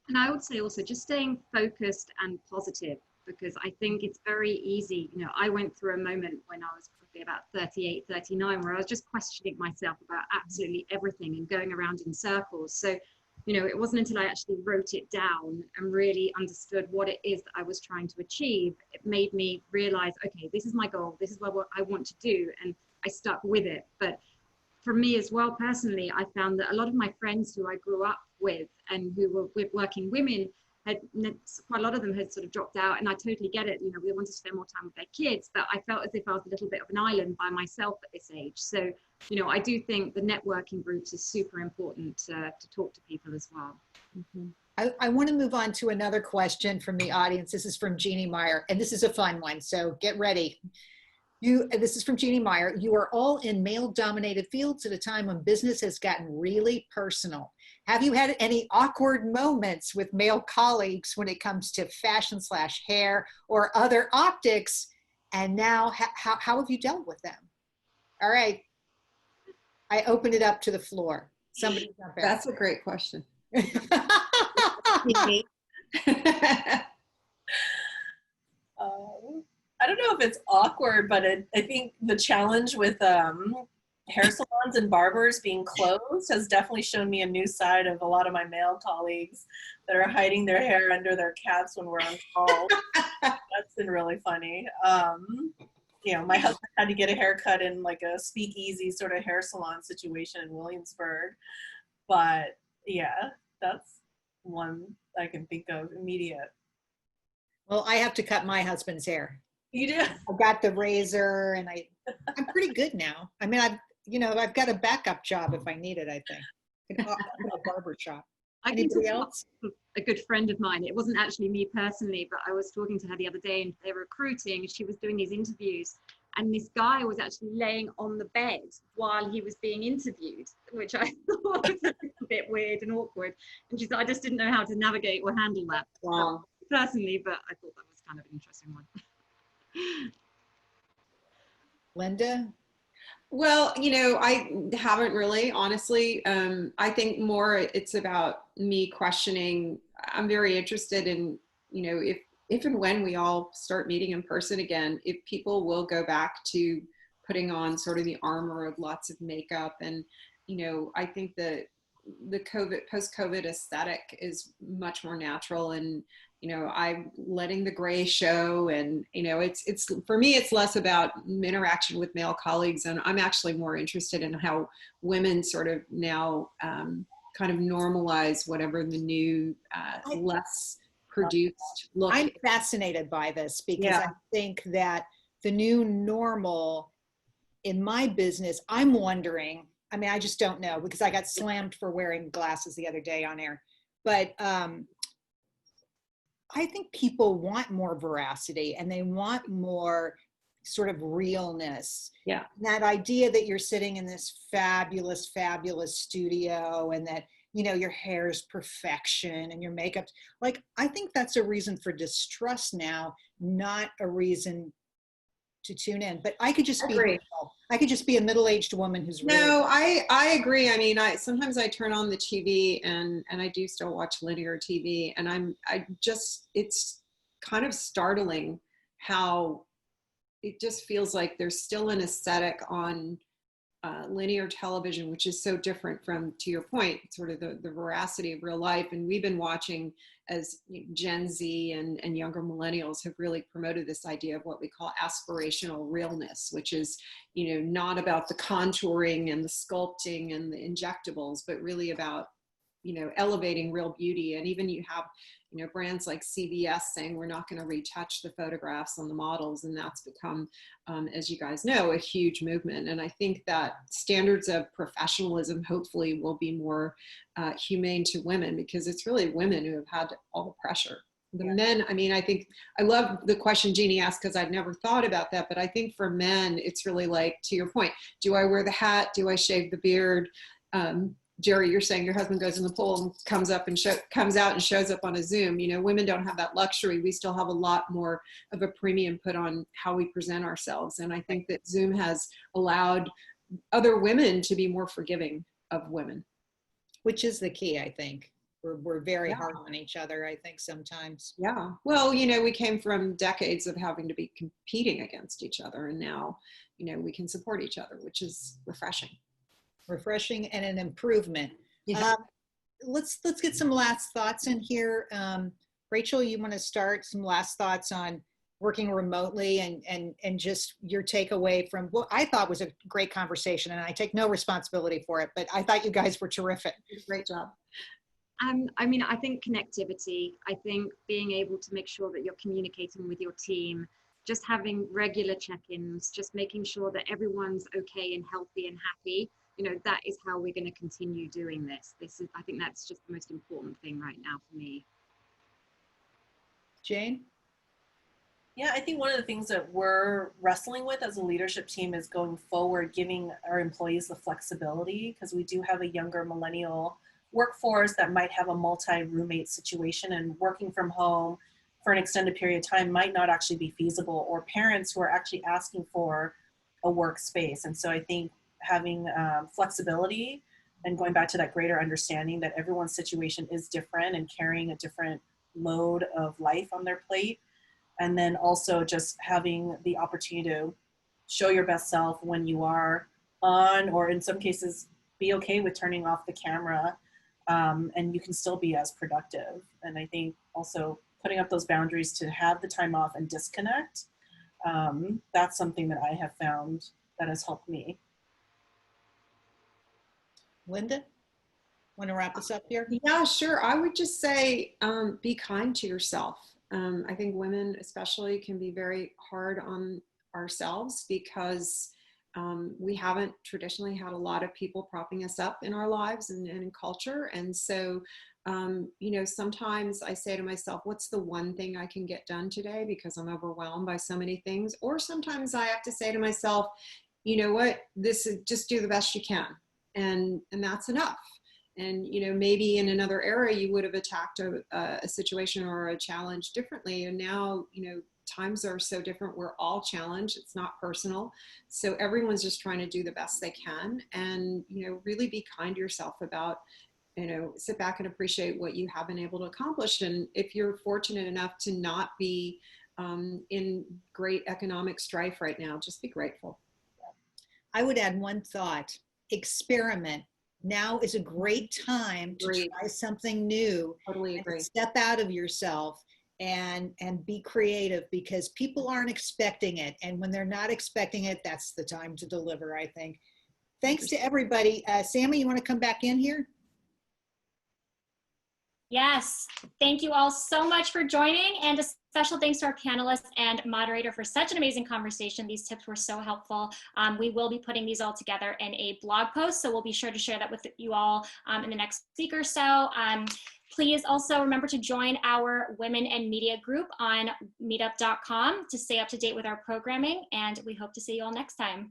And I would say also just staying focused and positive, because I think it's very easy. You know, I went through a moment when I was probably about 38, 39, where I was just questioning myself about absolutely everything and going around in circles. So you know, it wasn't until I actually wrote it down and really understood what it is that I was trying to achieve, it made me realize, okay, this is my goal, this is what I want to do, and I stuck with it. But for me as well, personally, I found that a lot of my friends who I grew up with and who were with working women, had quite a lot of them had sort of dropped out, and I totally get it. You know, we wanted to spend more time with their kids, but I felt as if I was a little bit of an island by myself at this age. So, you know, I do think the networking groups is super important to talk to people as well. Mm-hmm. I want to move on to another question from the audience. This is from Jeannie Meyer, and this is a fun one, so get ready. This is from Jeannie Meyer. You are all in male-dominated fields at a time when business has gotten really personal. Have you had any awkward moments with male colleagues when it comes to fashion/hair or other optics? And now, how have you dealt with them? All right. I open it up to the floor. Somebody jump in. That's a great question. I don't know if it's awkward, but I think the challenge with hair salons and barbers being closed has definitely shown me a new side of a lot of my male colleagues that are hiding their hair under their caps when we're on call. That's been really funny. You know, my husband had to get a haircut in like a speakeasy sort of hair salon situation in Williamsburg. But yeah, that's one I can think of immediate. Well, I have to cut my husband's hair. You do? I've got the razor, and I'm pretty good now. I mean, I've got a backup job if I need it, I think. A barber shop. Anybody else? A good friend of mine. It wasn't actually me personally, but I was talking to her the other day, and they were recruiting. She was doing these interviews, and this guy was actually laying on the bed while he was being interviewed, which I thought was a bit weird and awkward. And she said, I just didn't know how to navigate or handle that. Wow. Personally, but I thought that was kind of an interesting one. Linda? Well, you know, I haven't really, honestly. I think more it's about me questioning. I'm very interested in, you know, if and when we all start meeting in person again, if people will go back to putting on sort of the armor of lots of makeup. And, you know, I think that the post-COVID aesthetic is much more natural, and, you know, I'm letting the gray show, and, you know, it's for me, it's less about interaction with male colleagues, and I'm actually more interested in how women sort of now kind of normalize whatever the new, less produced look. I'm fascinated by this because Yeah. I think that the new normal in my business, I'm wondering, I mean, I just don't know because I got slammed for wearing glasses the other day on air, but I think people want more veracity and they want more sort of realness. Yeah. That idea that you're sitting in this fabulous, fabulous studio and that, you know, your hair is perfection and your makeup, like, I think that's a reason for distrust now, not a reason to tune in. But I could just be a middle-aged woman who's really No, I agree. I mean, sometimes I turn on the TV and I do still watch linear TV, and it's kind of startling how it just feels like there's still an aesthetic on linear television, which is so different from, to your point, sort of the veracity of real life. And we've been watching as Gen Z and younger millennials have really promoted this idea of what we call aspirational realness, which is, you know, not about the contouring and the sculpting and the injectables, but really about, you know, elevating real beauty. And even you have, you know, brands like CVS saying we're not going to retouch the photographs on the models, and that's become, as you guys know, a huge movement. And I think that standards of professionalism hopefully will be more humane to women, because it's really women who have had all the pressure. The men, I mean, I think, I love the question Jeannie asked because I've never thought about that, but I think for men, it's really like, to your point, do I wear the hat? Do I shave the beard? Jerry, you're saying your husband goes in the pool and comes out and shows up on a Zoom. You know, women don't have that luxury. We still have a lot more of a premium put on how we present ourselves. And I think that Zoom has allowed other women to be more forgiving of women. which is the key, I think. We're very hard on each other, I think, sometimes. Yeah. Well, you know, we came from decades of having to be competing against each other, and now, you know, we can support each other, which is refreshing. Refreshing and an improvement. Yeah. let's get some last thoughts in here. Rachel, you want to start some last thoughts on working remotely and just your takeaway from what I thought was a great conversation, and I take no responsibility for it, but I thought you guys were terrific. Great job. I mean, I think connectivity, I think being able to make sure that you're communicating with your team, just having regular check-ins, just making sure that everyone's okay and healthy and happy, you know, that is how we're going to continue doing this. I think that's just the most important thing right now for me. Jayne? Yeah, I think one of the things that we're wrestling with as a leadership team is going forward, giving our employees the flexibility, because we do have a younger millennial workforce that might have a multi-roommate situation, and working from home for an extended period of time might not actually be feasible, or parents who are actually asking for a workspace. And so I think having flexibility and going back to that greater understanding that everyone's situation is different and carrying a different load of life on their plate. And then also just having the opportunity to show your best self when you are on, or in some cases, be okay with turning off the camera, and you can still be as productive. And I think also putting up those boundaries to have the time off and disconnect, that's something that I have found that has helped me. Linda, want to wrap us up here? Yeah, sure. I would just say be kind to yourself. I think women especially can be very hard on ourselves because we haven't traditionally had a lot of people propping us up in our lives and in culture. And so, you know, sometimes I say to myself, what's the one thing I can get done today because I'm overwhelmed by so many things? Or sometimes I have to say to myself, you know what, this is just do the best you can. And that's enough. And, you know, maybe in another era, you would have attacked a situation or a challenge differently. And now, you know, times are so different. We're all challenged. It's not personal. So everyone's just trying to do the best they can and, you know, really be kind to yourself about, you know, sit back and appreciate what you have been able to accomplish. And if you're fortunate enough to not be in great economic strife right now, just be grateful. I would add one thought: experiment. Now is a great time to try something new. Totally agree. Step out of yourself and be creative, because people aren't expecting it. And when they're not expecting it, that's the time to deliver, I think. Thanks to everybody. Sammy, you want to come back in here? Yes, thank you all so much for joining, and a special thanks to our panelists and moderator for such an amazing conversation. These tips were so helpful. We will be putting these all together in a blog post, so we'll be sure to share that with you all in the next week or so. Please also remember to join our Women and Media group on meetup.com to stay up to date with our programming, and we hope to see you all next time.